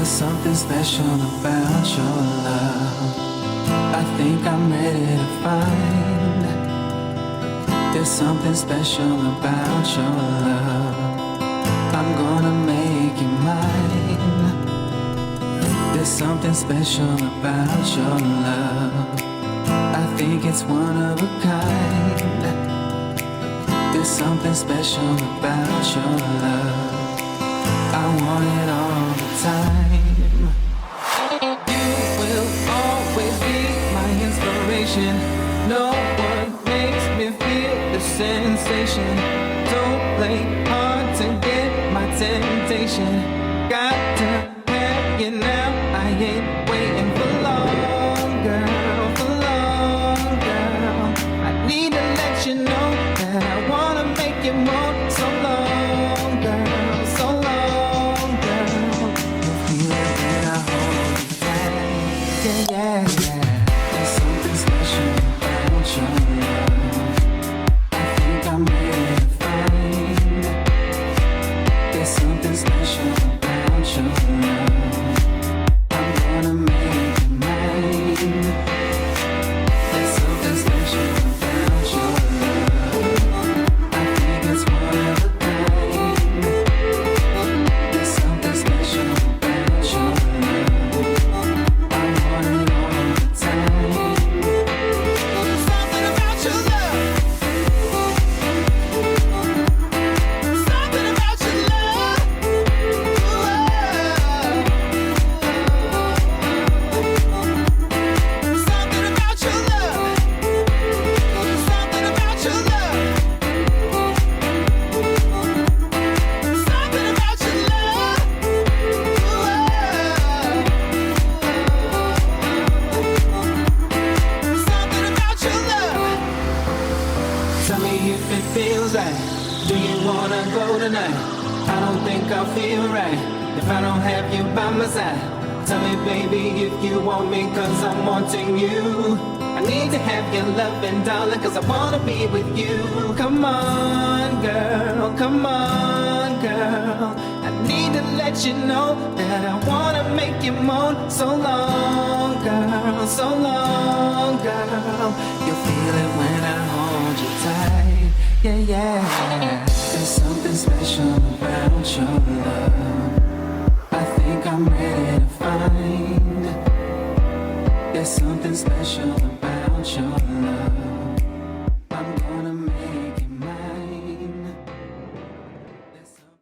There's something special about your love. I think I'm ready to find. There's something special about your love. I'm gonna make you mine. There's something special about your love. I think it's one of a kind. There's something special about your love. I want it all the time. You will always be my inspiration. No one makes me feel the sensation. Don't play hard to get my temptation. Got to have you now. I ain't waiting for long, girl, for long, girl. I need to let you know that I wanna make you more. So long, girl, so long, girl. You feel it when I hold you tight. Yeah, yeah, yeah. There's something special about your love. I think I'm ready to find. There's something special about your love. I'm gonna make you mine. There's something special about your love. I think it's one of a kind. There's something special about your love. I want it all the time. Something about your love. Something about your love. Something about your love. Something about your love. Something about your love. Something about your love. Tell me if it feels right. Do you wanna go tonight? I don't think I'll feel right if I don't have you by my side. Tell me, baby, if you want me, cause I'm wanting you. I need to have your loving, darling, cause I wanna be with you. Come on, girl, come on, girl. I need to let you know that I wanna make you moan. So long, girl, so long, girl. You feel it when I hold you tight. Yeah, yeah. There's something special about your love. I think I'm ready to find. There's something special about your love.